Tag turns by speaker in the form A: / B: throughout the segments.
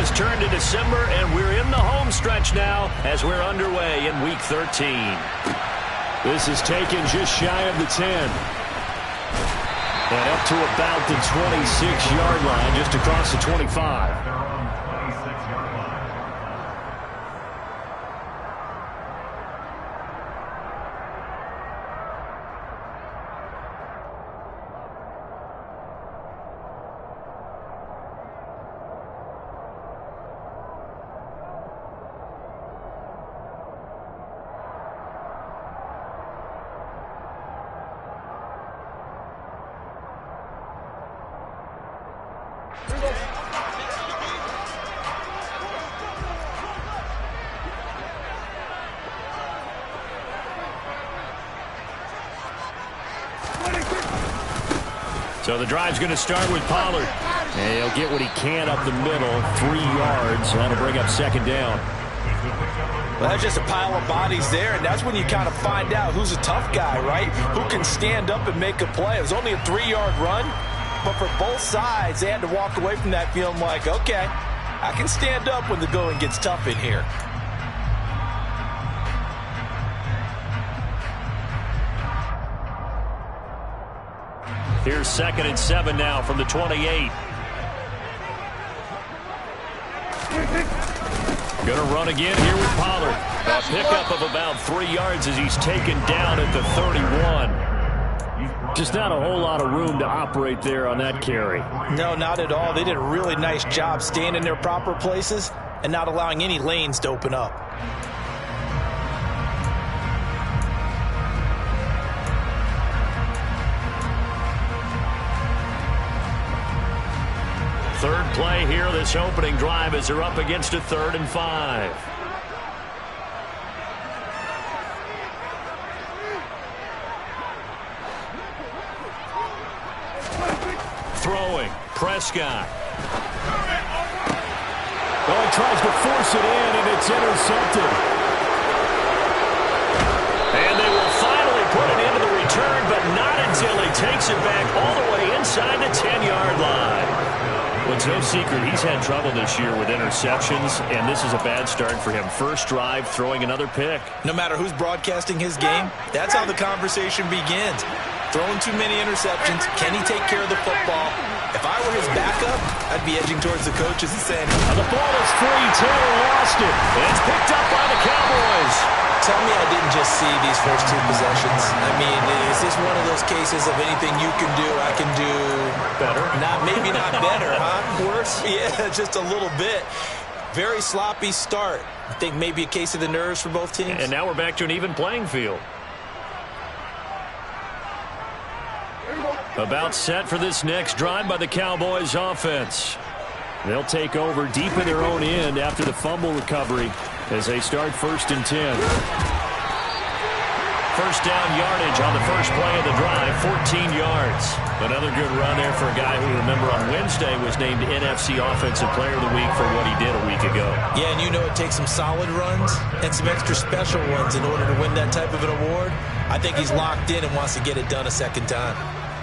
A: has turned to December, and we're in the home stretch now as we're underway in Week 13.
B: This is taken just shy of the 10.
A: And up to about the 26-yard line, just across the 25. So the drive's going to start with Pollard. And he'll get what he can up the middle, 3 yards. That'll bring up second down.
C: Well, that's just a pile of bodies there, and that's when you kind of find out who's a tough guy, right? Who can stand up and make a play. It was only a 3-yard run, but for both sides, they had to walk away from that feeling like, okay, I can stand up when the going gets tough in here.
A: Here's 2nd and 7 now from the 28. Going to run again here with Pollard. A pickup of about 3 yards as he's taken down at the 31.
B: Just not a whole lot of room to operate there on that carry.
C: No, not at all. They did a really nice job staying in their proper places and not allowing any lanes to open up.
A: Third play here, this opening drive, as they're up against a 3rd and 5. Throwing, Prescott.
B: Oh, he tries to force it in, and it's intercepted.
A: And they will finally put it into the return, but not until he takes it back all the way inside the 10-yard line. Well, it's no secret he's had trouble this year with interceptions, and this is a bad start for him. First drive, throwing another pick.
C: No matter who's broadcasting his game, that's how the conversation begins. Throwing too many interceptions. Can he take care of the football? If I were his backup, I'd be edging towards the coaches and saying,
A: the ball is free. Taylor lost it. And it's picked up by the Cowboys.
C: Tell me I didn't just see these first 2 possessions. I mean, is this one of those cases of anything you can do, I can do
A: better?
C: Maybe not better, huh? Worse? Yeah, just a little bit. Very sloppy start. I think maybe a case of the nerves for both teams.
A: And now we're back to an even playing field. About set for this next drive by the Cowboys offense. They'll take over deep in their own end after the fumble recovery as they start 1st and 10. First down yardage on the first play of the drive, 14 yards. Another good run there for a guy who, remember, on Wednesday was named NFC Offensive Player of the Week for what he did a week ago.
C: Yeah, and you know it takes some solid runs and some extra special ones in order to win that type of an award. I think he's locked in and wants to get it done a second time.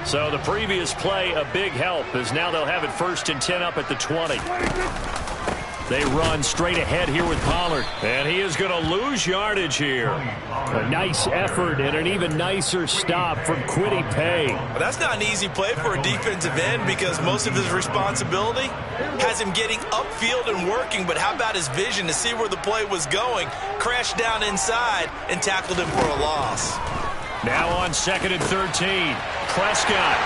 A: So the previous play, a big help, as now they'll have it 1st and 10 up at the 20. They run straight ahead here with Pollard, and he is going to lose yardage here.
B: A nice effort and an even nicer stop from Kwity Paye.
C: Well, that's not an easy play for a defensive end because most of his responsibility has him getting upfield and working, but how about his vision to see where the play was going, crashed down inside, and tackled him for a loss.
A: Now on 2nd and 13, Prescott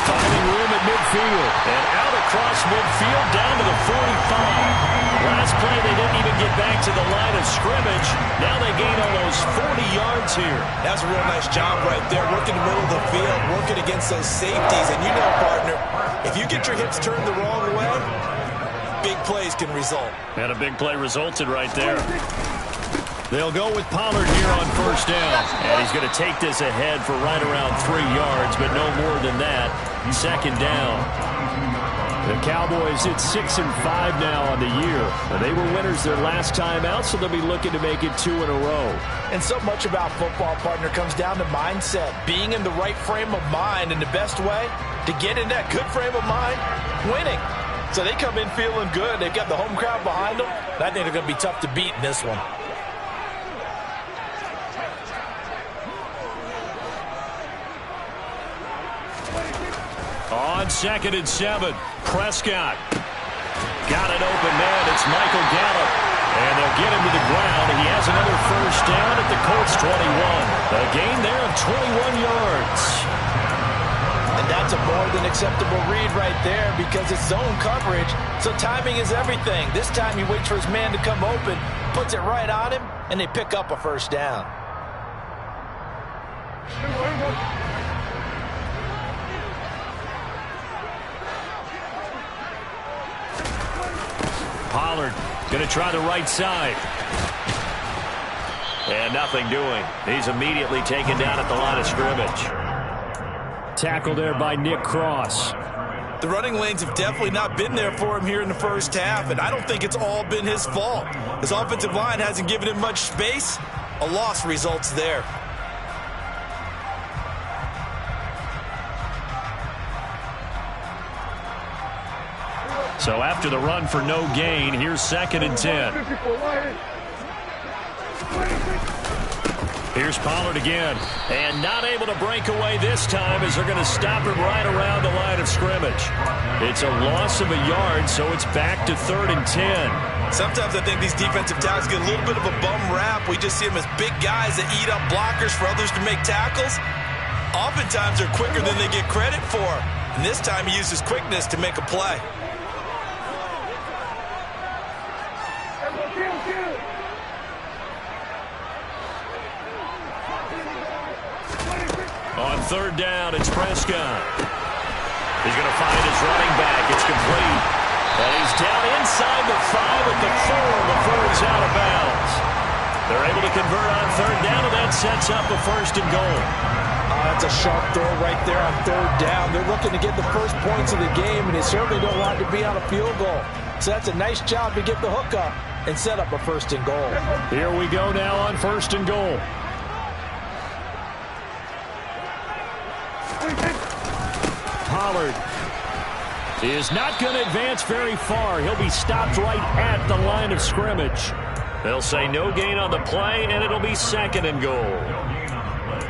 A: finding room at midfield. And out across midfield down to the 45. Last play they didn't even get back to the line of scrimmage. Now they gain almost 40 yards here.
C: That's a real nice job right there. Working the middle of the field, working against those safeties. And you know, partner, if you get your hips turned the wrong way, big plays can result.
A: And a big play resulted right there. They'll go with Pollard here on first down. And he's going to take this ahead for right around 3 yards, but no more than that. Second down. The Cowboys at 6-5 now on the year. And they were winners their last time out, so they'll be looking to make it 2 in a row.
C: And so much about football, partner, comes down to mindset. Being in the right frame of mind, and the best way to get in that good frame of mind, winning. So they come in feeling good. They've got the home crowd behind them. I think they're going to be tough to beat in this one.
A: On 2nd and 7, Prescott. Got an open man. It's Michael Gallup. And they'll get him to the ground. He has another first down at the Colts 21. A gain there of 21 yards.
C: And that's a more than acceptable read right there because it's zone coverage. So timing is everything. This time he waits for his man to come open, puts it right on him, and they pick up a first down.
A: Pollard going to try the right side. And nothing doing. He's immediately taken down at the line of scrimmage.
B: Tackled there by Nick Cross.
C: The running lanes have definitely not been there for him here in the first half, and I don't think it's all been his fault. His offensive line hasn't given him much space. A loss results there.
A: So after the run for no gain, here's 2nd and 10. Here's Pollard again. And not able to break away this time as they're going to stop him right around the line of scrimmage. It's a loss of a yard, so it's back to 3rd and 10.
C: Sometimes I think these defensive tackles get a little bit of a bum rap. We just see them as big guys that eat up blockers for others to make tackles. Oftentimes they're quicker than they get credit for. And this time he uses quickness to make a play.
A: On 3rd down, it's Prescott. He's going to find his running back. It's complete. And he's down inside the 5 at the 4 before he's out of bounds. They're able to convert on 3rd down, and that sets up a 1st and goal.
C: That's a sharp throw right there on 3rd down. They're looking to get the first points of the game, and they certainly don't want to be on a field goal. So that's a nice job to get the hook up and set up a 1st and goal.
B: Here we go now on 1st and goal. Pollard is not going to advance very far. He'll be stopped right at the line of scrimmage.
A: They'll say no gain on the play, and it'll be 2nd and goal.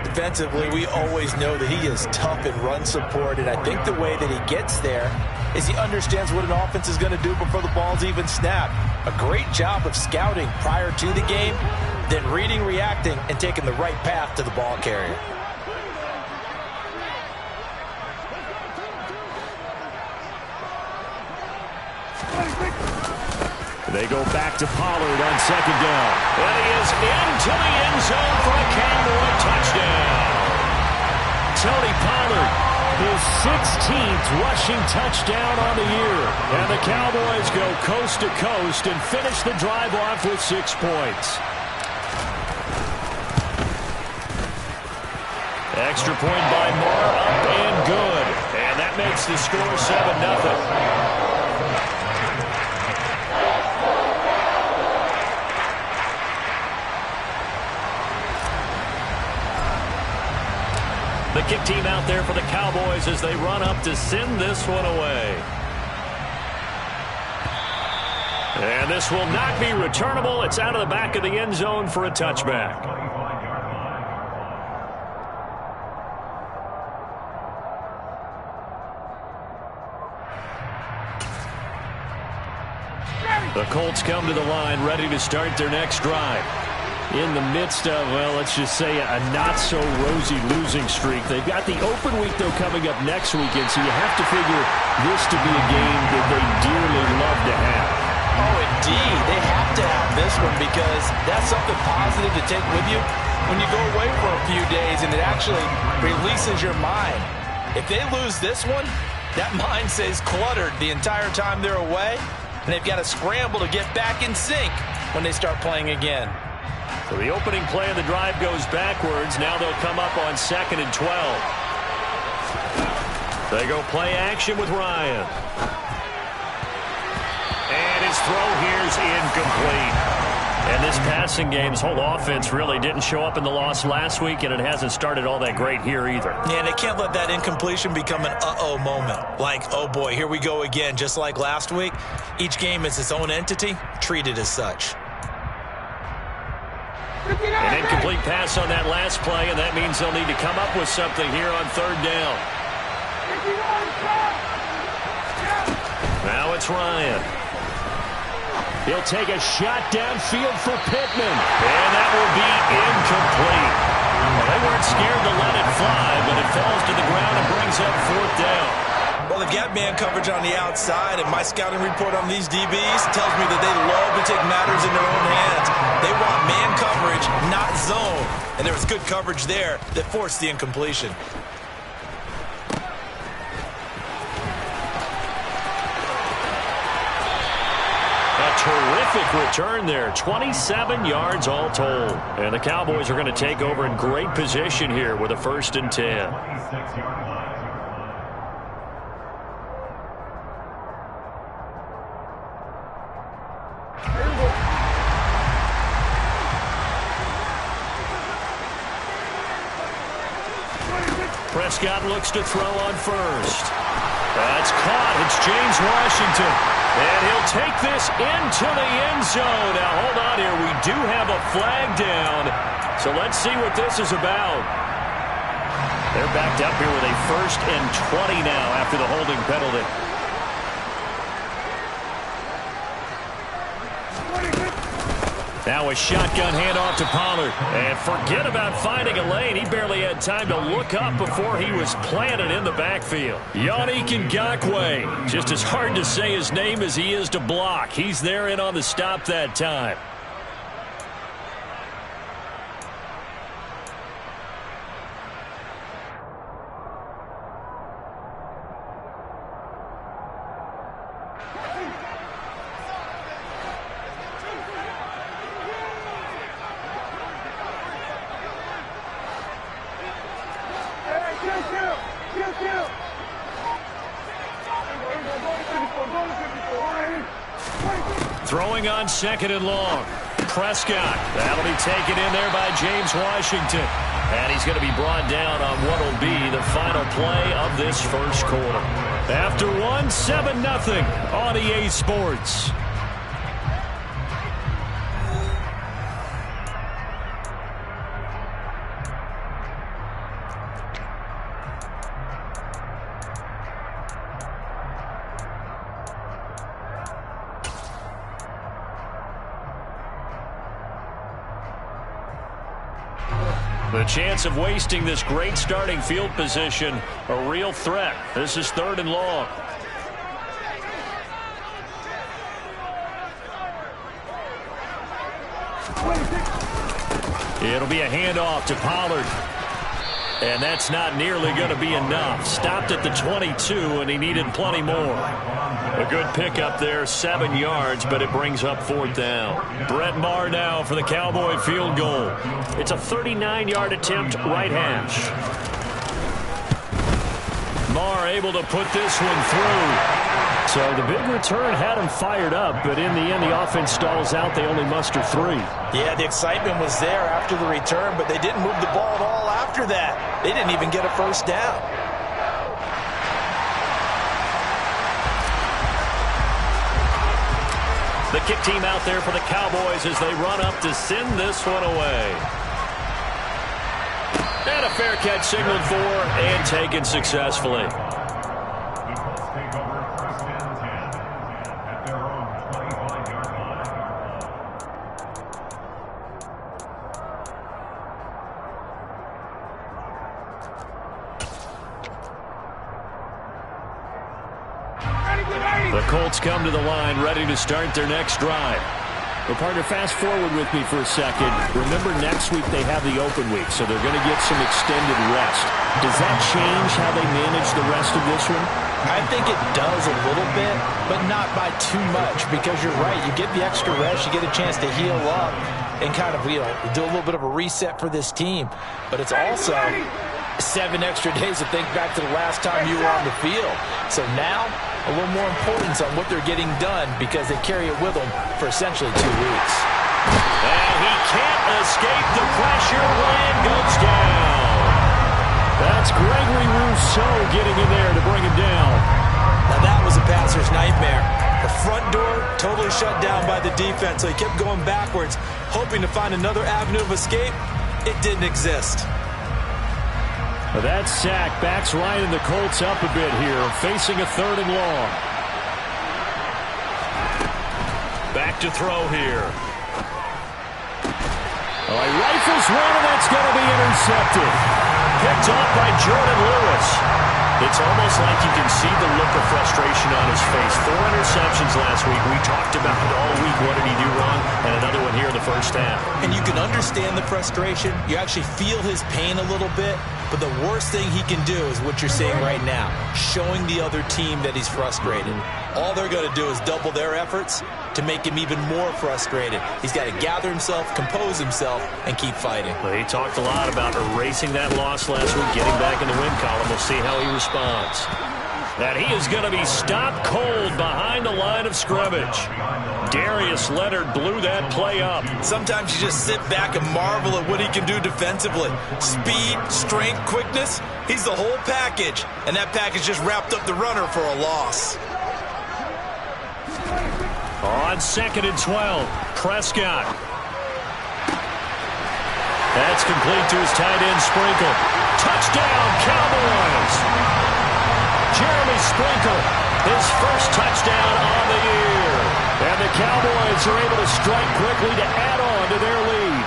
C: Defensively, we always know that he is tough in run support, and I think the way that he gets there is he understands what an offense is going to do before the ball's even snapped. A great job of scouting prior to the game, then reading, reacting, and taking the right path to the ball carrier.
A: They go back to Pollard on 2nd down. And he is into the end zone for a Cowboy touchdown.
B: Tony Pollard, his 16th rushing touchdown on the year.
A: And the Cowboys go coast to coast and finish the drive off with 6 points. Extra point by Moore, up and good. And that makes the score 7-0. The kick team out there for the Cowboys as they run up to send this one away. And this will not be returnable. It's out of the back of the end zone for a touchback. The Colts come to the line ready to start their next drive. In the midst of, well, let's just say a not-so-rosy losing streak. They've got the open week, though, coming up next weekend, so you have to figure this to be a game that they dearly love to have.
C: Oh, indeed. They have to have this one because that's something positive to take with you when you go away for a few days, and it actually releases your mind. If they lose this one, that mind stays cluttered the entire time they're away, and they've got to scramble to get back in sync when they start playing again.
A: So the opening play of the drive goes backwards. Now they'll come up on 2nd and 12. They go play action with Ryan. And his throw here's incomplete. And this passing game's whole offense really didn't show up in the loss last week, and it hasn't started all that great here either.
C: Yeah, and they can't let that incompletion become an uh-oh moment. Like, oh boy, here we go again, just like last week. Each game is its own entity, treated as such.
A: An incomplete pass on that last play, and that means they'll need to come up with something here on third down. Now it's Ryan. He'll take a shot downfield for Pittman. And that will be incomplete. Well, they weren't scared to let it fly, but it falls to the ground and brings up fourth down.
C: Well, they've got man coverage on the outside, and my scouting report on these DBs tells me that they love to take matters in their own hands. They want man coverage, not zone. And there was good coverage there that forced the incompletion.
A: Terrific return there. 27 yards all told. And the Cowboys are going to take over in great position here with a 1st and 10. Prescott looks to throw on first. That's caught. It's James Washington. And he'll take this into the end zone. Now, hold on here. We do have a flag down. So let's see what this is about. They're backed up here with a 1st and 20 now after the holding penalty. Now a shotgun handoff to Pollard. And forget about finding a lane. He barely had time to look up before he was planted in the backfield. Yannick Ngakoue. Just as hard to say his name as he is to block. He's there in on the stop that time. Throwing on 2nd and long. Prescott. That'll be taken in there by James Washington. And he's going to be brought down on what will be the final play of this first quarter. After 7-0 on EA Sports. The chance of wasting this great starting field position, a real threat. This is 3rd and long. It'll be a handoff to Pollard. And that's not nearly going to be enough. Stopped at the 22, and he needed plenty more. A good pickup there, 7 yards, but it brings up 4th down. Brett Maher now for the Cowboy field goal. It's a 39-yard attempt, right hash. Maher able to put this one through. So the big return had him fired up, but in the end, the offense stalls out. They only muster 3.
C: Yeah, the excitement was there after the return, but they didn't move the ball at all after that. They didn't even get a 1st down.
A: The kick team out there for the Cowboys as they run up to send this one away. And a fair catch signaled for and taken successfully. The Colts come to the line, ready to start their next drive. Well, partner, fast forward with me for a second. Remember, next week they have the open week, so they're going to get some extended rest. Does that change how they manage the rest of this one?
C: I think it does a little bit, but not by too much, because you're right. You get the extra rest, you get a chance to heal up and kind of, do a little bit of a reset for this team. But it's also 7 extra days to think back to the last time you were on the field. So now, a little more importance on what they're getting done because they carry it with them for essentially 2 weeks.
B: And he can't escape the pressure. Ryan goes down. That's Gregory Rousseau getting in there to bring him down.
C: Now that was a passer's nightmare. The front door totally shut down by the defense, so he kept going backwards, hoping to find another avenue of escape. It didn't exist.
B: That sack backs Ryan and the Colts up a bit here, facing a 3rd and long.
A: Back to throw here.
B: Oh, he rifles one, and that's going to be intercepted.
A: Picked off by Jordan Lewis. It's almost like you can see the look of frustration on his face. 4 interceptions last week. We talked about it all week. What did he do wrong? And another one here in the first half.
C: And you can understand the frustration. You actually feel his pain a little bit. But the worst thing he can do is what you're seeing right now, showing the other team that he's frustrated. All they're going to do is double their efforts to make him even more frustrated. He's got to gather himself, compose himself, and keep fighting.
A: Well, he talked a lot about erasing that loss last week, getting back in the win column. We'll see how he responds.
B: That he is going to be stopped cold behind the line of scrimmage. Darius Leonard blew that play up.
C: Sometimes you just sit back and marvel at what he can do defensively. Speed, strength, quickness, he's the whole package. And that package just wrapped up the runner for a loss.
B: On 2nd and 12, Prescott. That's complete to his tight end, Sprinkle. Touchdown, Cowboys! Jeremy Sprinkle, his first touchdown on the year. And the Cowboys are able to strike quickly to add on to their lead.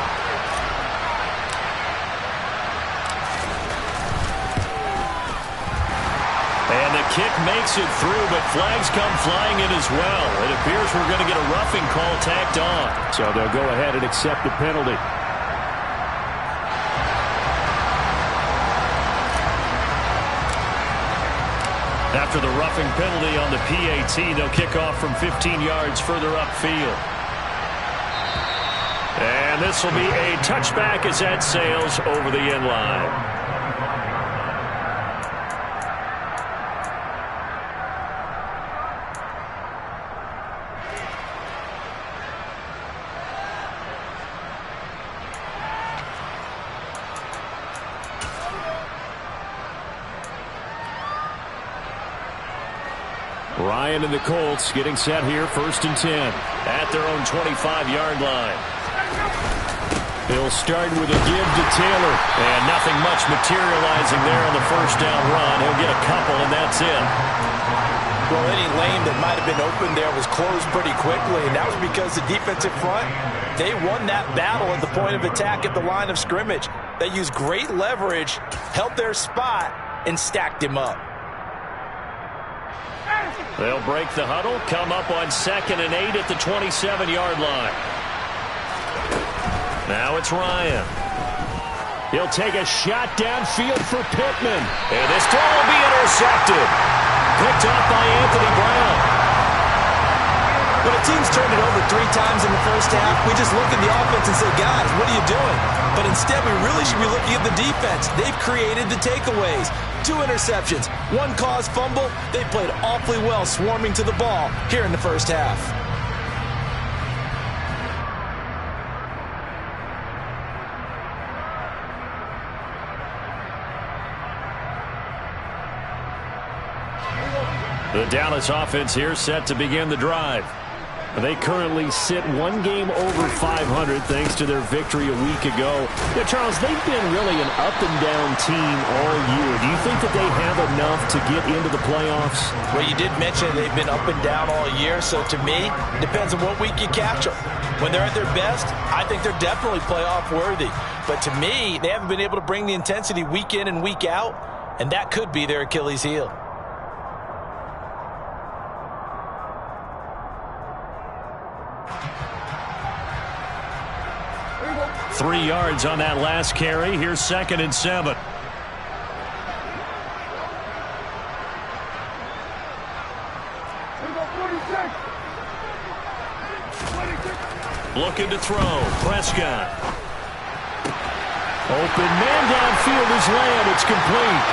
B: And the kick makes it through, but flags come flying in as well. It appears we're going to get a roughing call tacked on. So they'll go ahead and accept the penalty. After the roughing penalty on the PAT, they'll kick off from 15 yards further upfield. And this will be a touchback as that sails over the end line. Ryan and the Colts getting set here, 1st and 10 at their own 25-yard line. He'll start with a give to Taylor, and nothing much materializing there on the 1st down run. He'll get a couple, and that's it.
C: Well, any lane that might have been open there was closed pretty quickly, and that was because the defensive front, they won that battle at the point of attack at the line of scrimmage. They used great leverage, held their spot, and stacked him up.
B: They'll break the huddle, come up on 2nd and 8 at the 27-yard line. Now it's Ryan. He'll take a shot downfield for Pittman. And this throw will be intercepted. Picked off by Anthony Brown.
C: When a team's turned it over 3 times in the first half, we just look at the offense and say, guys, what are you doing? But instead, we really should be looking at the defense. They've created the takeaways. 2 interceptions, 1 caused fumble. They played awfully well swarming to the ball here in the first half.
B: The Dallas offense here set to begin the drive. They currently sit 1 game over 500 thanks to their victory a week ago. Yeah, Charles, they've been really an up-and-down team all year. Do you think that they have enough to get into the playoffs?
C: Well, you did mention they've been up and down all year, so to me, it depends on what week you catch them. When they're at their best, I think they're definitely playoff worthy. But to me, they haven't been able to bring the intensity week in and week out, and that could be their Achilles heel.
B: Three yards on that last carry. Here's 2nd and 7. Looking to throw. Prescott. Open man downfield is Lamb. It's complete.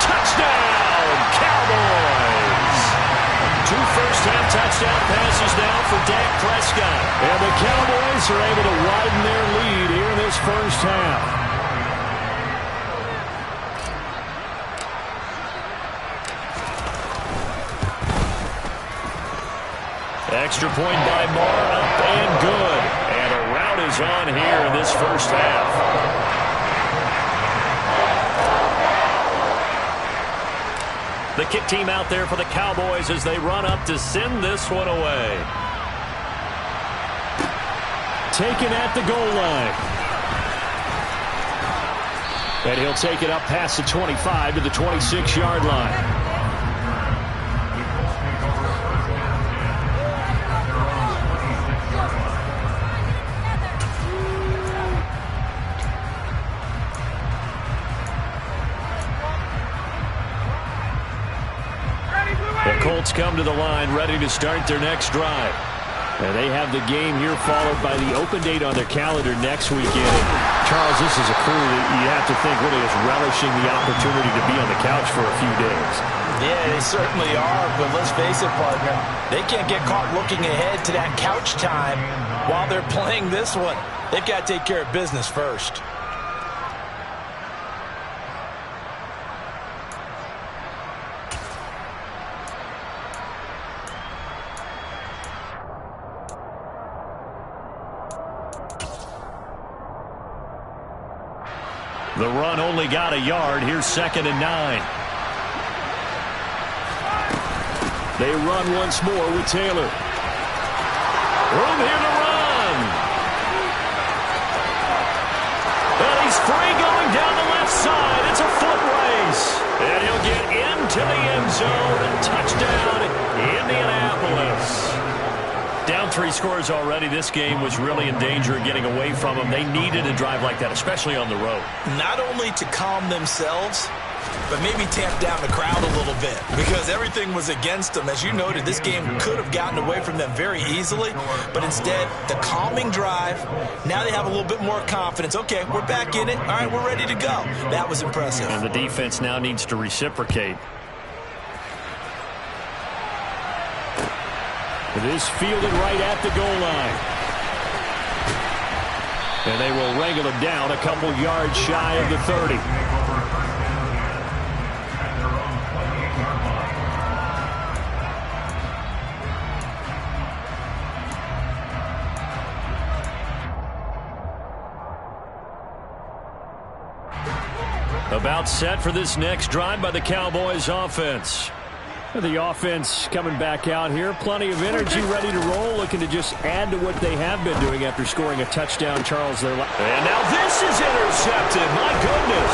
B: Touchdown, Cowboys! 2 first-half touchdowns
A: First down passes now for Dak Prescott.
B: And the Cowboys are able to widen their lead here in this first half.
A: Extra point by Marr, up and good. And a rout is on here in this first half. The kick team out there for the Cowboys as they run up to send this one away.
B: Taken at the goal line. And he'll take it up past the 25 to the 26-yard line.
A: The Colts come to the line ready to start their next drive.
B: And they have the game here followed by the open date on their calendar next weekend. And Charles, this is a crew that you have to think really is relishing the opportunity to be on the couch for a few days.
C: Yeah, they certainly are, but let's face it, partner. They can't get caught looking ahead to that couch time while they're playing this one. They've got to take care of business first.
A: The run only got a yard. Here's 2nd and 9.
B: They run once more with Taylor.
A: Room here to run. And he's free going down the left side. It's a foot race. And he'll get into the end zone. Touchdown, Indianapolis. Down 3 scores already. This game was really in danger of getting away from them. They needed a drive like that, especially on the road.
C: Not only to calm themselves, but maybe tamp down the crowd a little bit because everything was against them. As you noted, this game could have gotten away from them very easily, but instead, the calming drive, now they have a little bit more confidence. Okay, we're back in it. All right, we're ready to go. That was impressive.
A: And the defense now needs to reciprocate.
B: It is fielded right at the goal line. And they will wrangle him down a couple yards shy of the 30.
A: About set for this next drive by the Cowboys offense.
B: The offense coming back out here. Plenty of energy, ready to roll, looking to just add to what they have been doing after scoring a touchdown, Charles.
A: And now this is intercepted. My goodness.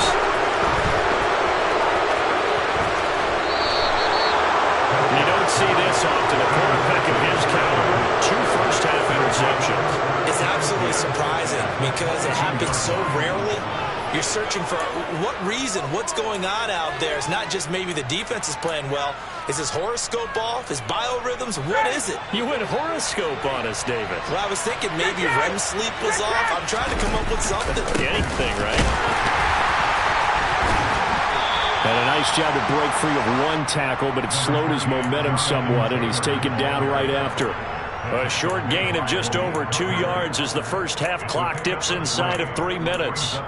A: You don't see this often. A quarterback of his caliber, 2 first-half interceptions.
C: It's absolutely surprising because it happens so rarely. You're searching for what reason, what's going on out there. It's not just maybe the defense is playing well. Is his horoscope off? His biorhythms? What is it?
A: You went horoscope on us, David.
C: Well, I was thinking maybe REM sleep was off. I'm trying to come up with something.
A: Anything, right?
B: And a nice job to break free of 1 tackle, but it slowed his momentum somewhat, and he's taken down right after.
A: A short gain of just over 2 yards as the first half clock dips inside of 3 minutes.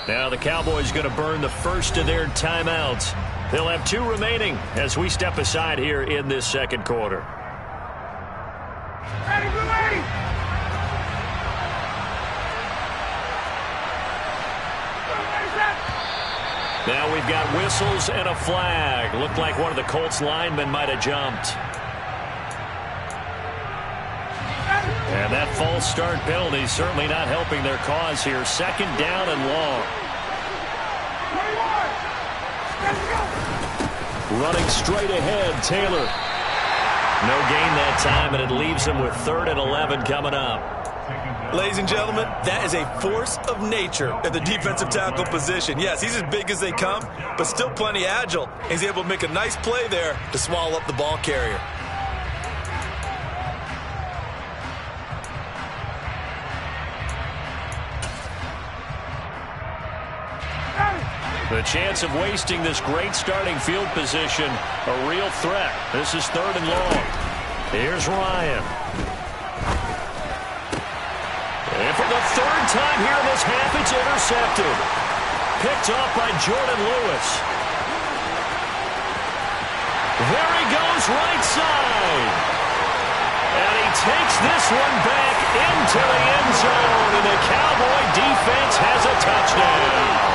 A: Now the Cowboys going to burn the first of their timeouts. They'll have 2 remaining as we step aside here in this second quarter.
D: Ready.
A: Now we've got whistles and a flag. Looked like one of the Colts linemen might have jumped. And that false start penalty certainly not helping their cause here. 2nd down and long.
B: Running straight ahead, Taylor.
A: No gain that time, and it leaves him with 3rd and 11 coming up.
C: Ladies and gentlemen, that is a force of nature at the defensive tackle position. Yes, he's as big as they come, but still plenty agile. He's able to make a nice play there to swallow up the ball carrier.
A: The chance of wasting this great starting field position, a real threat. This is 3rd and long. Here's Ryan. And for the 3rd time here in this half, it's intercepted. Picked off by Jordan Lewis. There he goes, right side. And he takes this one back into the end zone, and the Cowboy defense has a touchdown.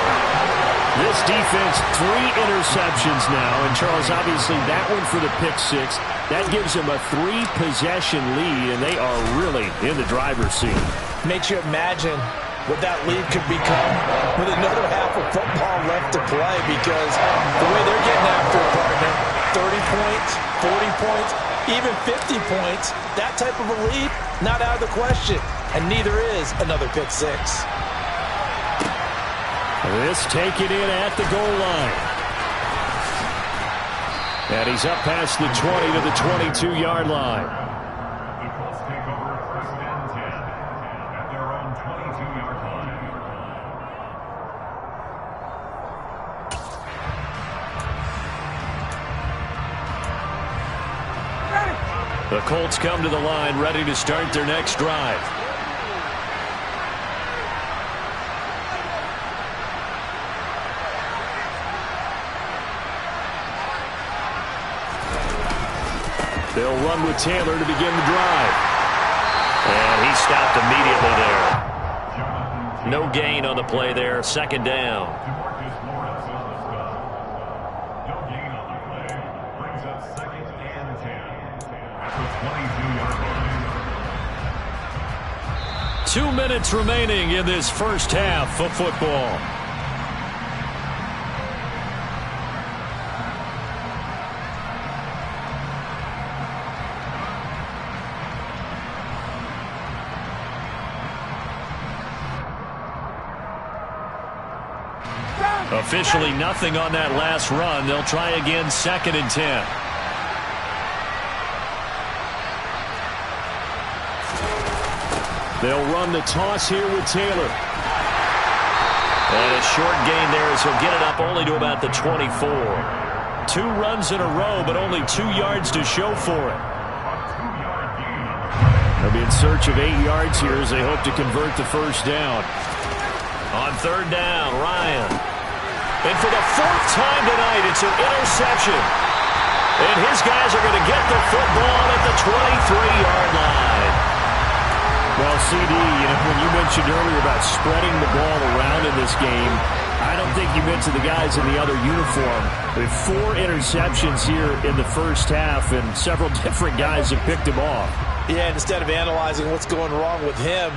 B: This defense, 3 interceptions now. And, Charles, obviously that one for the pick 6. That gives them a 3-possession lead, and they are really in the driver's seat.
C: Makes you imagine what that lead could become with another half of football left to play, because the way they're getting after it, partner, 30 points, 40 points, even 50 points, that type of a lead, not out of the question. And neither is another pick 6.
B: This taken in at the goal line. And he's up past the 20 to the 22-yard line.
D: The Colts take over 1st and 10 at their own 22-yard line.
A: The Colts come to the line ready to start their next drive.
B: They'll run with Taylor to begin the drive.
A: And he stopped immediately there. No gain on the play there. 2nd down.
D: DeMarcus Lawrence on the stop. No gain on the play. Brings up 2nd and 10 at the 22-yard line.
A: 2 minutes remaining in this first half of football. Officially nothing on that last run. They'll try again 2nd and 10.
B: They'll run the toss here with Taylor.
A: And a short gain there as he'll get it up only to about the 24. 2 runs in a row, but only 2 yards to show for it.
B: They'll be in search of 8 yards here as they hope to convert the first down.
A: On 3rd down, Ryan. And for the 4th time tonight, it's an interception. And his guys are going to get the football at the 23-yard line.
B: Well, CD, when you mentioned earlier about spreading the ball around in this game, I don't think you mentioned the guys in the other uniform. With 4 interceptions here in the first half, and several different guys have picked him off.
C: Yeah, instead of analyzing what's going wrong with him,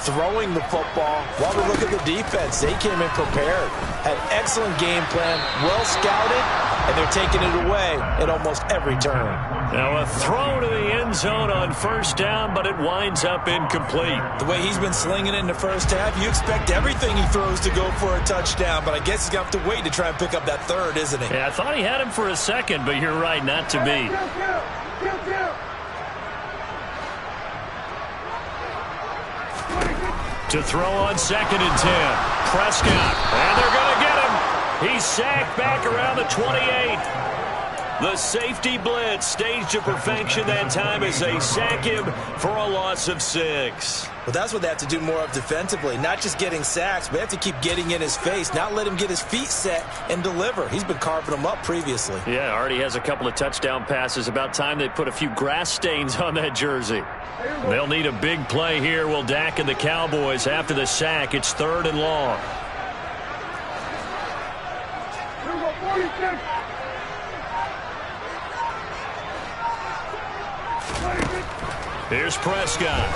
C: throwing the football, while we look at the defense, they came in prepared, had excellent game plan, well scouted, and they're taking it away at almost every turn.
A: Now a throw to the end zone on 1st down, but it winds up incomplete.
C: The way he's been slinging it in the first half, you expect everything he throws to go for a touchdown, but I guess he's going to have to wait to try and pick up that 3rd, isn't he?
A: Yeah, I thought he had him for a second, but you're right, not to be. To throw on 2nd and 10. Prescott, and they're going to get him. He's sacked back around the 28. The safety blitz staged to perfection that time as they sack him for a loss of 6.
C: Well, that's what they have to do more of defensively. Not just getting sacks, but they have to keep getting in his face, not let him get his feet set and deliver. He's been carving them up previously.
A: Yeah, already has a couple of touchdown passes. About time they put a few grass stains on that jersey. They'll need a big play here. Will Dak and the Cowboys after the sack. It's 3rd and long. Here's Prescott.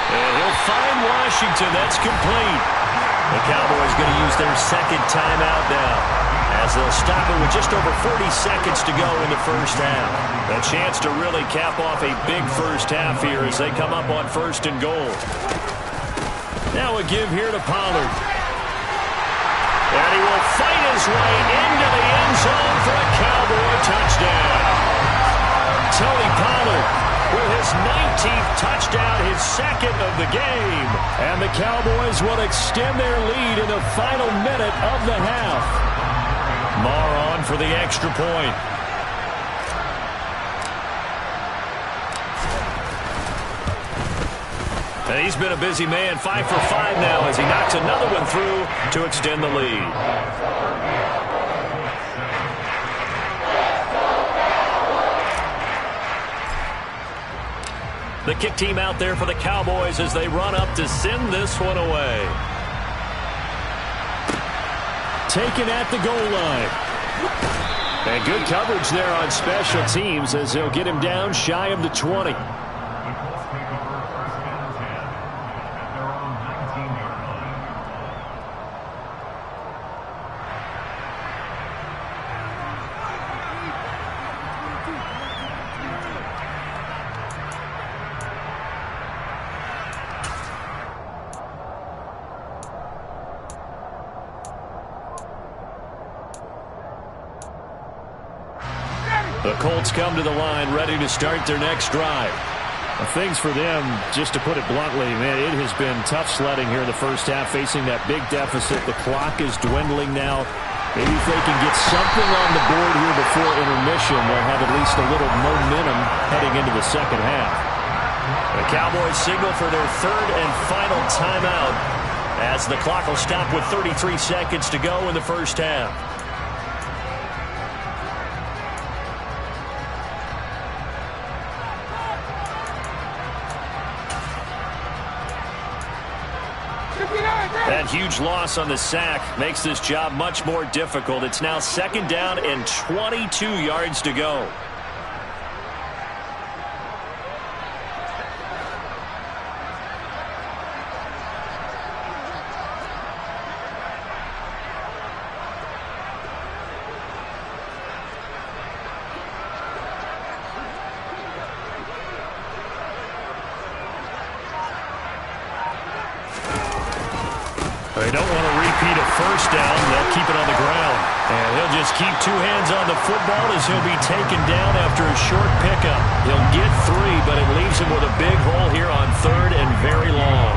A: And he'll find Washington. That's complete. The Cowboys going to use their 2nd timeout now, as they'll stop it with just over 40 seconds to go in the first half. A chance to really cap off a big first half here as they come up on 1st and goal. Now a give here to Pollard. And he will fight his way into the end zone for a Cowboy touchdown. Tony Pollard with his
B: 13th touchdown, his second of the game. And the Cowboys will extend their lead in the final minute of the half.
A: Maher on for the extra point. And he's been a busy man, 5 for 5 now as he knocks another one through to extend the lead. The kick team out there for the Cowboys as they run up to send this one away.
B: Taken at the goal line. And good coverage there on special teams as they'll get him down shy of the 20.
A: The Colts come to the line ready to start their next drive.
B: Things for them, just to put it bluntly, man, it has been tough sledding here in the first half, facing that big deficit. The clock is dwindling now. Maybe if they can get something on the board here before intermission, they'll have at least a little momentum heading into the second half.
A: The Cowboys signal for their third and final timeout as the clock will stop with 33 seconds to go in the first half. That huge loss on the sack makes this job much more difficult. It's now second down and 22 yards to go.
B: They don't want to repeat a first down. They'll keep it on the ground.
A: And he'll just keep two hands on the football as he'll be taken down after a short pickup. He'll get 3, but it leaves him with a big hole here on third and very long.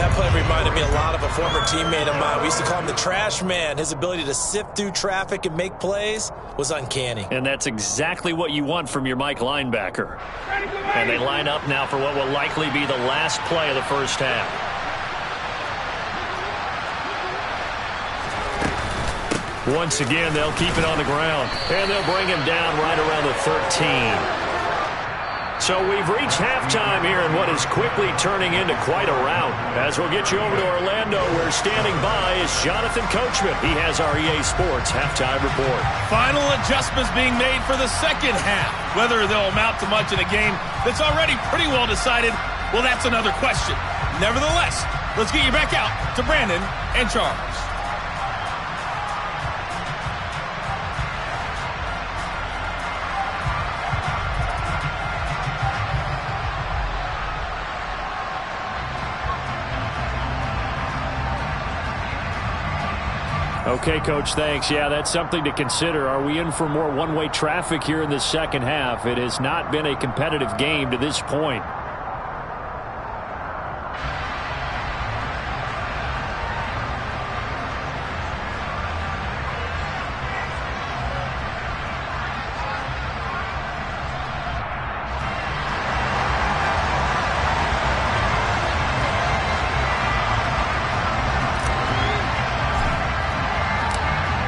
C: That play reminded me a lot of a former teammate of mine. We used to call him the trash man. His ability to sift through traffic and make plays was uncanny.
A: And that's exactly what you want from your Mike linebacker. And they line up now for what will likely be the last play of the first half. Once again, they'll keep it on the ground. And they'll bring him down right around the 13. So we've reached halftime here in what is quickly turning into quite a rout. As we'll get you over to Orlando, where standing by is Jonathan Coachman. He has our EA Sports halftime report.
E: Final adjustments being made for the second half. Whether they'll amount to much in a game that's already pretty well decided, well, that's another question. Nevertheless, let's get you back out to Brandon and Charles.
B: Okay, Coach, thanks. Yeah, that's something to consider. Are we in for more one-way traffic here in the second half? It has not been a competitive game to this point.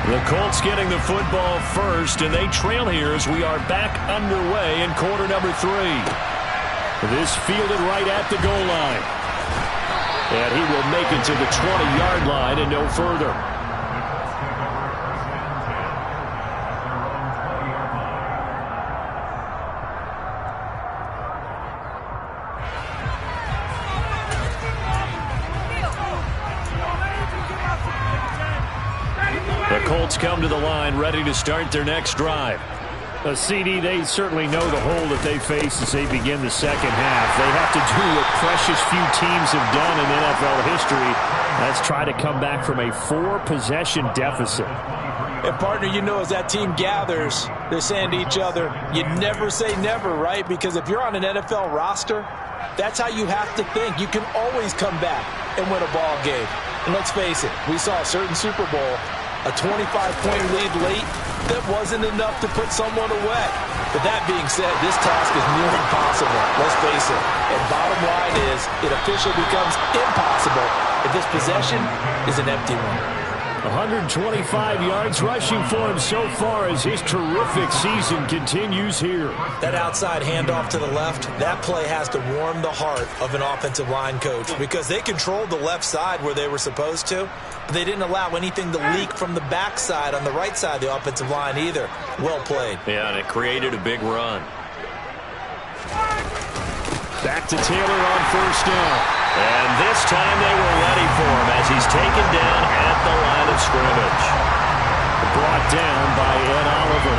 A: The Colts getting the football first, and they trail here as we are back underway in quarter number 3.
B: This fielded right at the goal line. And he will make it to the 20-yard line and no further.
A: The Colts come to the line ready to start their next drive.
B: CD, they certainly know the hole that they face as they begin the second half. They have to do what precious few teams have done in NFL history. That's try to come back from a 4-possession deficit.
C: And, partner, you know, as that team gathers, they're saying to each other, you never say never, right? Because if you're on an NFL roster, that's how you have to think. You can always come back and win a ball game. And let's face it, we saw a certain Super Bowl, a 25-point lead late, that wasn't enough to put someone away. But that being said, this task is near impossible, let's face it. And bottom line is, it officially becomes impossible if this possession is an empty one.
B: 125 yards rushing for him so far as his terrific season continues here.
C: That outside handoff to the left, that play has to warm the heart of an offensive line coach because they controlled the left side where they were supposed to, but they didn't allow anything to leak from the backside on the right side of the offensive line either. Well played.
A: Yeah, and it created a big run.
B: Back to Taylor on first down.
A: And this time they were ready for him as he's taken down at the line of scrimmage.
B: Brought down by Ed Oliver.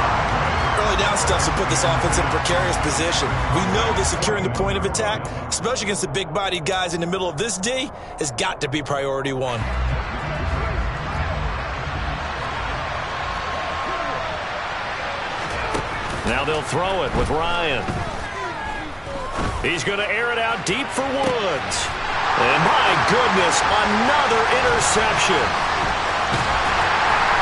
C: Early down stuff to put this offense in a precarious position. We know that securing the point of attack, especially against the big-bodied guys in the middle of this D, has got to be priority one.
A: Now they'll throw it with Ryan. He's going to air it out deep for Woods. And my goodness, another interception.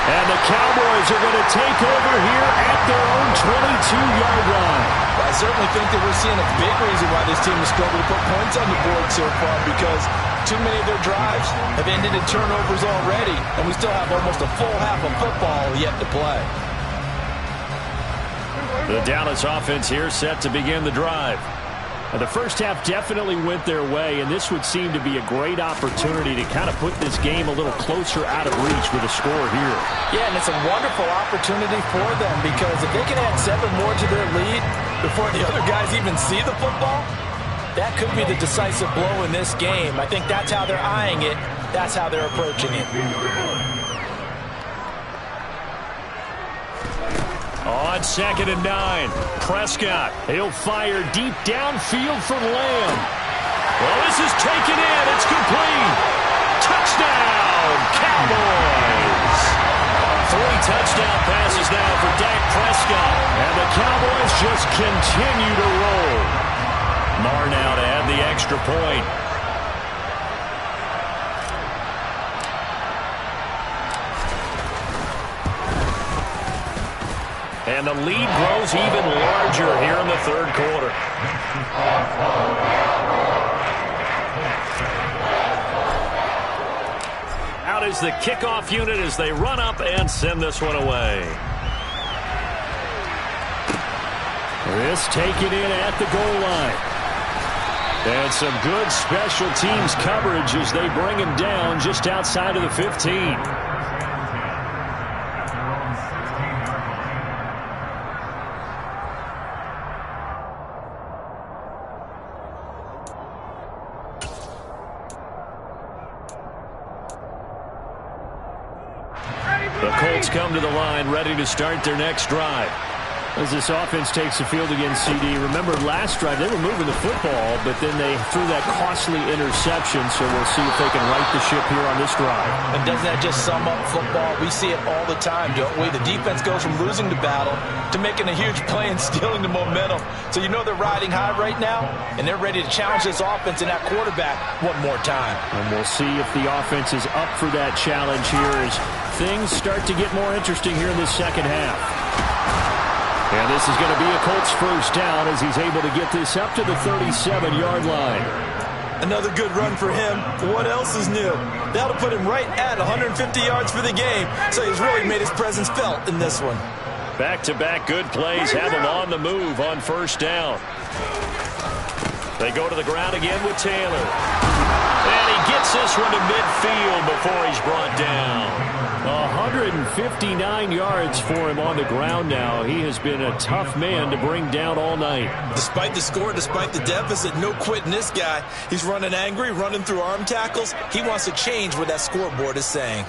B: And the Cowboys are going to take over here at their own 22-yard line.
C: I certainly think that we're seeing a big reason why this team has struggled to put points on the board so far, because too many of their drives have ended in turnovers already, and we still have almost a full half of football yet to play.
A: The Dallas offense here set to begin the drive.
B: The first half definitely went their way, and this would seem to be a great opportunity to kind of put this game a little closer out of reach with a score here.
C: Yeah, and it's a wonderful opportunity for them because if they can add 7 more to their lead before the other guys even see the football, that could be the decisive blow in this game. I think that's how they're eyeing it. That's how they're approaching it.
A: On 2nd and 9, Prescott.
B: He'll fire deep downfield for Lamb.
A: Well, this is taken in. It's complete. Touchdown, Cowboys. 3 touchdown passes now for Dak Prescott.
B: And the Cowboys just continue to roll.
A: Marr now to add the extra point. And the lead grows even larger here in the third quarter. Out is the kickoff unit as they run up and send this one away.
B: This taken in at the goal line. And some good special teams coverage as they bring him down just outside of the 15.
A: The Colts come to the line ready to start their next drive.
B: As this offense takes the field against CD, remember last drive they were moving the football, but then they threw that costly interception, so we'll see if they can right the ship here on this drive.
C: And doesn't that just sum up football? We see it all the time, don't we? The defense goes from losing the battle to making a huge play and stealing the momentum. So you know they're riding high right now, and they're ready to challenge this offense and that quarterback one more time.
B: And we'll see if the offense is up for that challenge here as things start to get more interesting here in the second half. And this is going to be a Colts first down as he's able to get this up to the 37-yard line.
C: Another good run for him. What else is new? That'll put him right at 150 yards for the game, so he's really made his presence felt in this one.
A: Back-to-back good plays have him on the move on first down. They go to the ground again with Taylor. And he gets this one to midfield before he's brought down.
B: 159 yards for him on the ground now. He has been a tough man to bring down all night.
C: Despite the score, despite the deficit, no quitting this guy. He's running angry, running through arm tackles. He wants to change what that scoreboard is saying.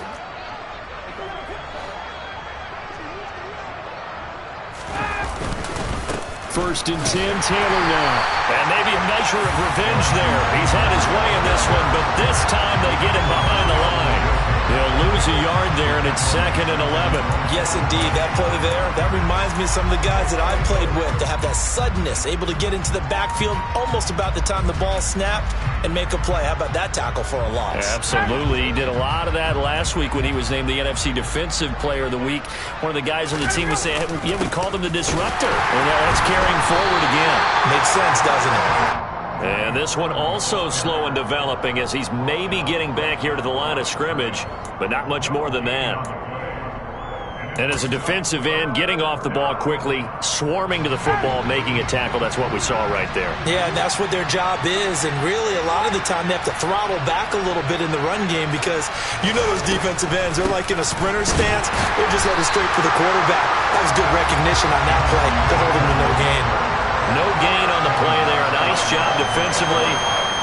B: First and 10, Taylor now.
A: And maybe a measure of revenge there. He's had his way in this one, but this time they get him behind the line. They'll lose a yard there, and it's 2nd and 11.
C: Yes, indeed. That play there, that reminds me of some of the guys that I've played with to have that suddenness, able to get into the backfield almost about the time the ball snapped and make a play. How about that tackle for a loss?
A: Absolutely. He did a lot of that last week when he was named the NFC Defensive Player of the Week. One of the guys on the team would say, yeah, we called him the disruptor. And that's carrying forward again.
C: Makes sense, doesn't it?
A: And this one also slow in developing as he's maybe getting back here to the line of scrimmage, but not much more than that. And as a defensive end, getting off the ball quickly, swarming to the football, making a tackle, that's what we saw right there.
C: Yeah, and that's what their job is, and really a lot of the time they have to throttle back a little bit in the run game because you know those defensive ends, they're like in a sprinter stance, they're just headed straight for the quarterback. That was good recognition on that play to hold him to no gain.
A: No gain on the play there. A nice job defensively,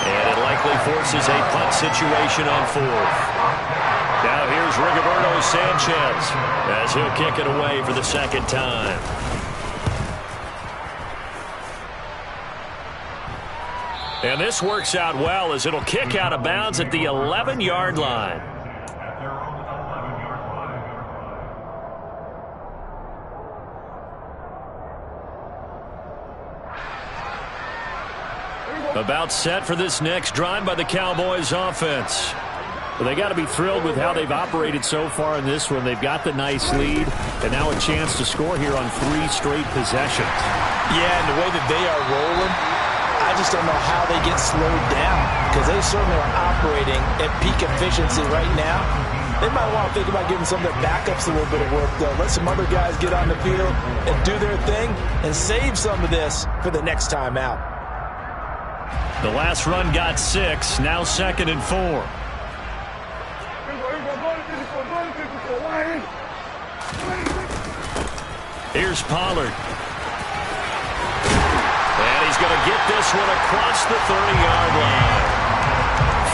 A: and it likely forces a punt situation on 4th. Now here's Rigoberto Sanchez as he'll kick it away for the 2nd time. And this works out well as it'll kick out of bounds at the 11-yard line. About set for this next drive by the Cowboys offense.
B: Well, they got to be thrilled with how they've operated so far in this one. They've got the nice lead, and now a chance to score here on 3 straight possessions.
C: Yeah, and the way that they are rolling, I just don't know how they get slowed down because they certainly are operating at peak efficiency right now. They might want to think about giving some of their backups a little bit of work, though. Let some other guys get on the field and do their thing and save some of this for the next time out.
A: The last run got 6, now 2nd and 4. Here's Pollard. And he's going to get this one across the 30-yard line.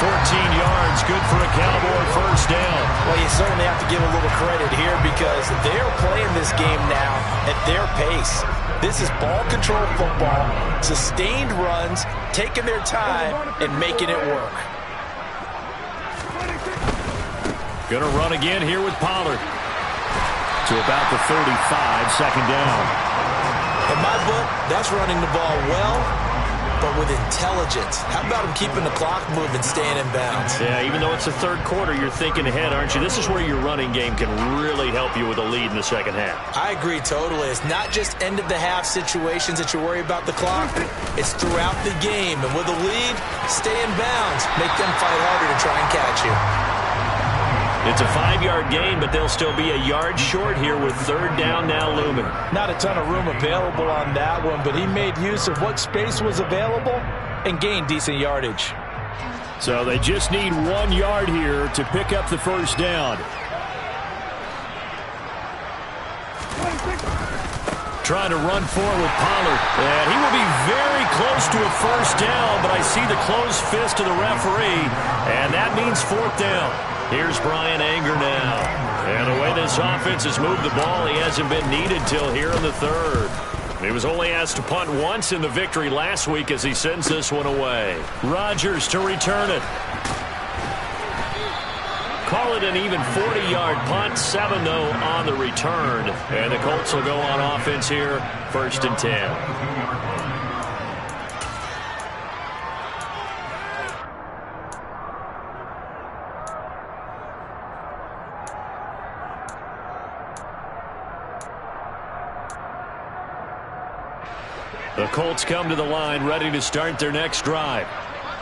A: 14 yards, good for a Cowboy first down.
C: Well, you certainly have to give a little credit here because they're playing this game now at their pace. This is ball control football, sustained runs, taking their time and making it work.
A: Going to run again here with Pollard. To about the 35, 2nd down.
C: In my book, that's running the ball well, but with intelligence. How about him keeping the clock moving, staying in bounds?
A: Yeah, even though it's the 3rd quarter, you're thinking ahead, aren't you? This is where your running game can really help you with a lead in the 2nd half.
C: I agree totally. It's not just end-of-the-half situations that you worry about the clock. It's throughout the game. And with a lead, stay in bounds. Make them fight harder to try and catch you.
A: It's a 5-yard gain, but they'll still be a yard short here with 3rd down now looming.
C: Not a ton of room available on that one, but he made use of what space was available and gained decent yardage.
B: So they just need 1 yard here to pick up the first down.
A: Trying to run forward with Pollard. And he will be very close to a first down, but I see the closed fist of the referee, and that means 4th down. Here's Brian Anger now. And the way this offense has moved the ball, he hasn't been needed till here in the 3rd. He was only asked to punt once in the victory last week as he sends this one away. Rodgers to return it. Call it an even 40-yard punt, 7 though on the return. And the Colts will go on offense here, 1st and 10. The Colts come to the line, ready to start their next drive.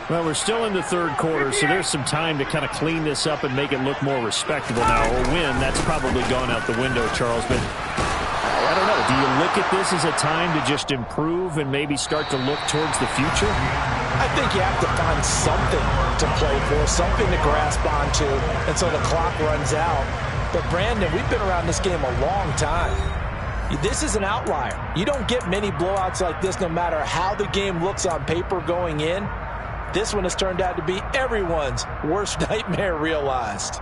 B: Well, we're still in the 3rd quarter, so there's some time to kind of clean this up and make it look more respectable now. Or win, that's probably gone out the window, Charles. But I don't know. Do you look at this as a time to just improve and maybe start to look towards the future?
C: I think you have to find something to play for, something to grasp onto until the clock runs out. But, Brandon, we've been around this game a long time. This is an outlier. You don't get many blowouts like this no matter how the game looks on paper going in. This one has turned out to be everyone's worst nightmare realized.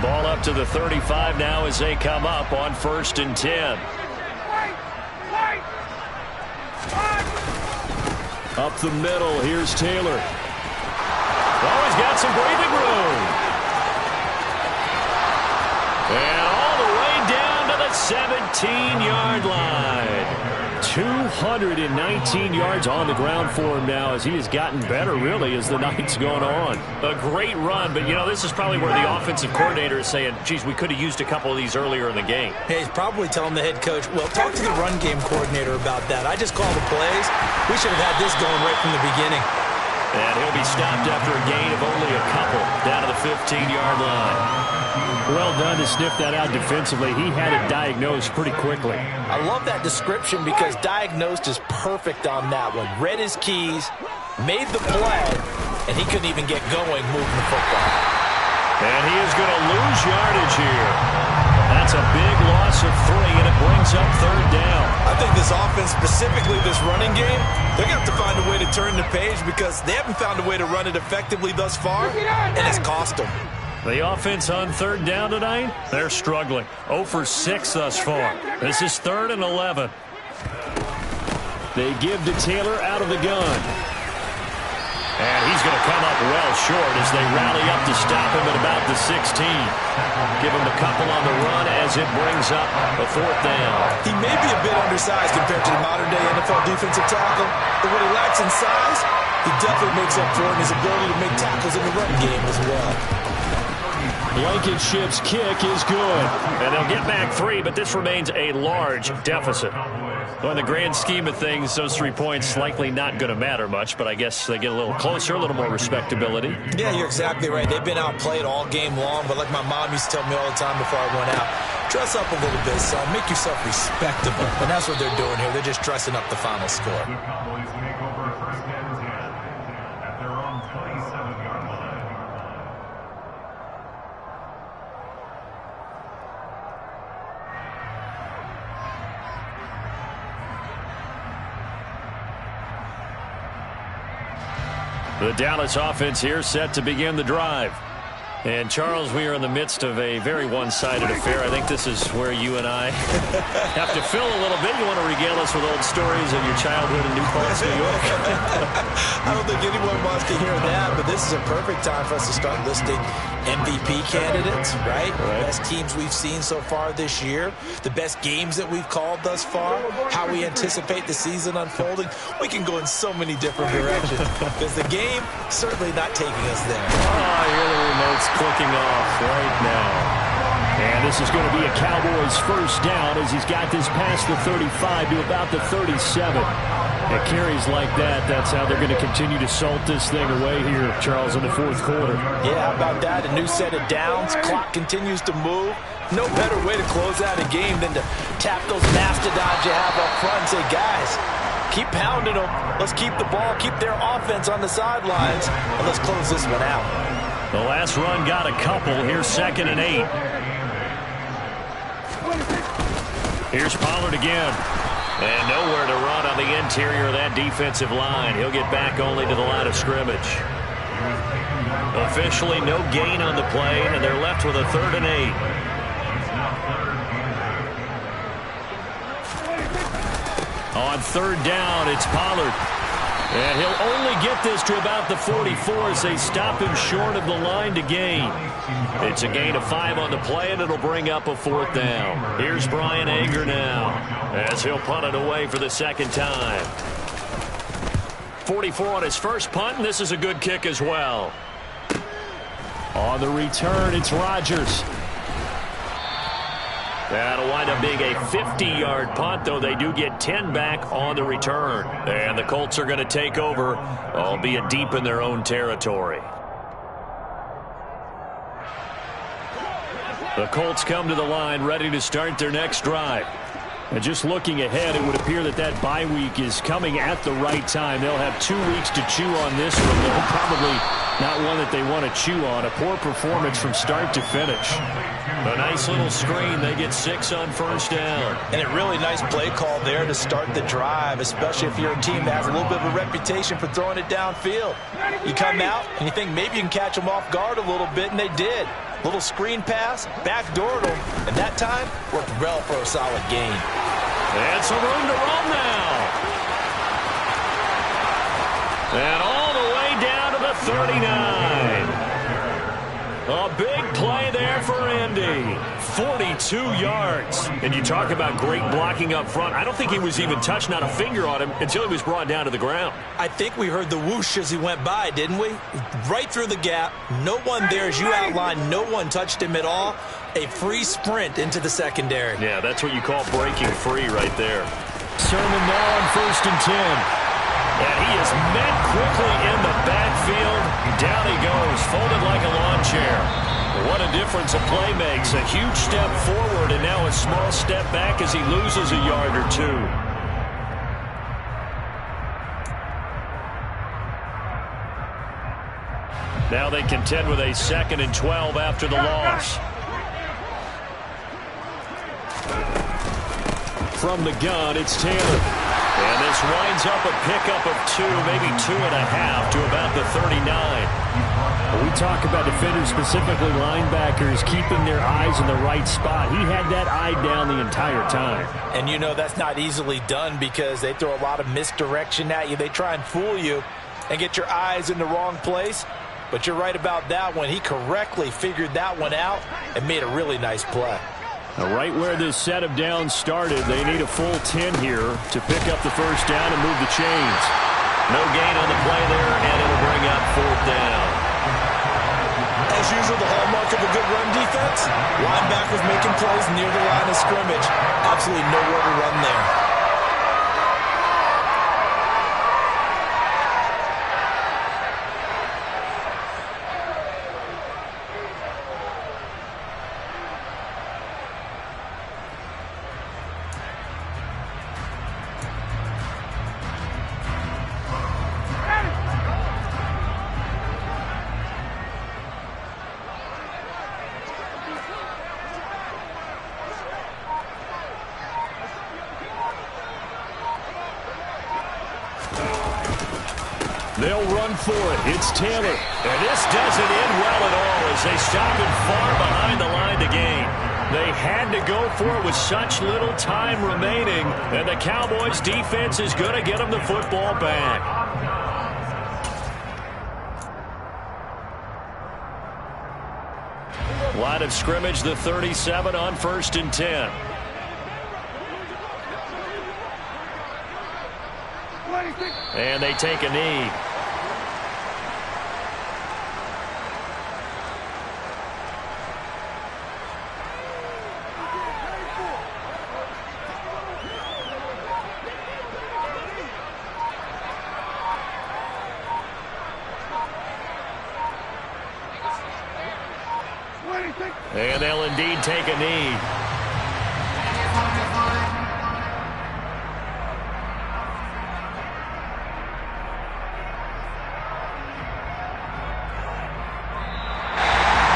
A: Ball up to the 35 now as they come up on 1st and 10. Up the middle, here's Taylor. Oh, he's got some breathing room. And all the way down to the 17-yard line. 219 yards on the ground for him now as he has gotten better, really, as the night's gone on.
B: A great run, but, you know, this is probably where the offensive coordinator is saying, geez, we could have used a couple of these earlier in the game.
C: Hey, he's probably telling the head coach, well, talk to the run game coordinator about that. I just called the plays. We should have had this going right from the beginning.
A: And he'll be stopped after a gain of only a couple down to the 15-yard line.
B: Well done to sniff that out defensively. He had it diagnosed pretty quickly.
C: I love that description because diagnosed is perfect on that one. Read his keys, made the play, and he couldn't even get going moving the football.
A: And he is going to lose yardage here. That's a big loss of 3, and it brings up third down.
C: I think this offense, specifically this running game, they're going to have to find a way to turn the page because they haven't found a way to run it effectively thus far, and it's cost them.
A: The offense on third down tonight, they're struggling. 0 for 6 thus far. This is 3rd and 11.
B: They give to Taylor out of the gun.
A: And he's going to come up well short as they rally up to stop him at about the 16. Give him a couple on the run as it brings up a 4th down.
C: He may be a bit undersized compared to the modern-day NFL defensive tackle, but what he lacks in size, he definitely makes up for it in his ability to make tackles in the run game as well.
B: Blankenship's kick is good.
A: And they'll get back 3, but this remains a large deficit. Well, in the grand scheme of things, those 3 points likely not going to matter much, but I guess they get a little closer, a little more respectability.
C: Yeah, you're exactly right. They've been outplayed all game long, but like my mom used to tell me all the time before I went out, dress up a little bit, son. Make yourself respectable. And that's what they're doing here. They're just dressing up the final score.
D: The Cowboys take over 1st and 10 at their own 27-yard line.
A: The Dallas offense here set to begin the drive. And, Charles, we are in the midst of a very one-sided affair. I think this is where you and I have to fill a little bit. You want to regale us with old stories of your childhood in New Paltz, New York?
C: I don't think anyone wants to hear that, but this is a perfect time for us to start listing MVP candidates, right? Best teams we've seen so far this year, the best games that we've called thus far, how we anticipate the season unfolding. We can go in so many different directions because the game certainly not taking us there.
A: Oh, I hear the remote's clicking off right now.
B: And this is going to be a Cowboys first down as he's got this past the 35 to about the 37. It carries like that. That's how they're going to continue to salt this thing away here, Charles, in the 4th quarter.
C: Yeah, how about that? A new set of downs. Clock continues to move. No better way to close out a game than to tap those mastodons you have up front and say, guys, keep pounding them. Let's keep the ball, keep their offense on the sidelines, and let's close this one out.
A: The last run got a couple. Here's 2nd and 8. Here's Pollard again. And nowhere to run on the interior of that defensive line. He'll get back only to the line of scrimmage. Officially no gain on the play, and they're left with a 3rd and 8. On 3rd down, it's Pollard. And he'll only get this to about the 44 as they stop him short of the line to gain. It's a gain of 5 on the play, and it'll bring up a 4th down. Here's Brian Anger now as he'll punt it away for the 2nd time. 44 on his first punt, and this is a good kick as well.
B: On the return, it's Rodgers.
A: That'll wind up being a 50-yard punt, though they do get 10 back on the return. And the Colts are going to take over, albeit deep in their own territory. The Colts come to the line ready to start their next drive. And just looking ahead, it would appear that that bye week is coming at the right time. They'll have 2 weeks to chew on this one, though probably not one that they want to chew on. A poor performance from start to finish. A nice little screen. They get 6 on 1st down.
C: And a really nice play call there to start the drive, especially if you're a team that has a little bit of a reputation for throwing it downfield. You come out and you think maybe you can catch them off guard a little bit, and they did. Little screen pass, backdoored them, and that time worked well for a solid gain.
A: And some room to run now. And all the way down to the 39. A big play there for Indy. 42 yards. And you talk about great blocking up front. I don't think he was even touched, not a finger on him, until he was brought down to the ground.
C: I think we heard the whoosh as he went by, didn't we? Right through the gap. No one there, as you outlined. No one touched him at all. A free sprint into the secondary.
A: Yeah, that's what you call breaking free right there. Sermon now on 1st and 10. And he is met quickly in the backfield. Down he goes, folded like a lawn chair. What a difference a play makes. A huge step forward and now a small step back as he loses a yard or two. Now they contend with a 2nd and 12 after the loss. From the gun, it's Taylor. And this winds up a pickup of 2, maybe 2.5 to about the 39.
B: We talk about defenders, specifically linebackers, keeping their eyes in the right spot. He had that eye down the entire time.
C: And you know that's not easily done because they throw a lot of misdirection at you. They try and fool you and get your eyes in the wrong place. But you're right about that one. He correctly figured that one out and made a really nice play.
B: Right where this set of downs started, they need a full 10 here to pick up the first down and move the chains.
A: No gain on the play there, and it'll bring up 4th down.
C: As usual, the hallmark of a good run defense, linebackers making plays near the line of scrimmage. Absolutely nowhere to run there.
A: They'll run for it. It's Taylor. And this doesn't end well at all as they stop him far behind the line to gain. They had to go for it with such little time remaining, and the Cowboys' defense is going to get them the football back. Line of scrimmage, the 37 on 1st and 10. And they take a knee. And they'll indeed take a knee.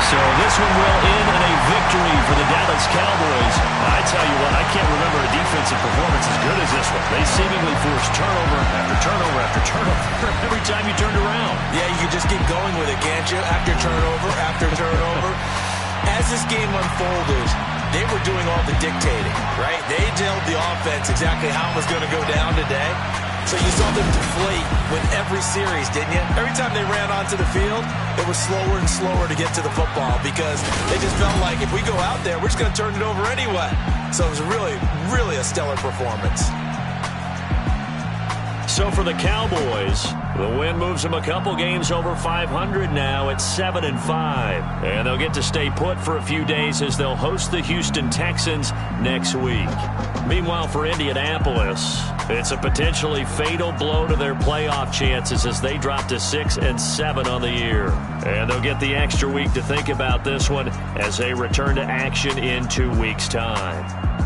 A: So this one will end in a victory for the Dallas Cowboys. I tell you what, I can't remember a defensive performance as good as this one. They seemingly forced turnover after turnover after turnover every time you turned around.
C: Yeah, you can just keep going with it, can't you? After turnover. As this game unfolded, they were doing all the dictating, right? They told the offense exactly how it was going to go down today. So you saw them deflate with every series, didn't you? Every time they ran onto the field, it was slower and slower to get to the football because they just felt like if we go out there, we're just going to turn it over anyway. So it was really, really a stellar performance.
A: So for the Cowboys, the win moves them a couple games over 500 now at 7-5. And they'll get to stay put for a few days as they'll host the Houston Texans next week. Meanwhile, for Indianapolis, it's a potentially fatal blow to their playoff chances as they drop to 6-7 on the year. And they'll get the extra week to think about this one as they return to action in 2 weeks' time.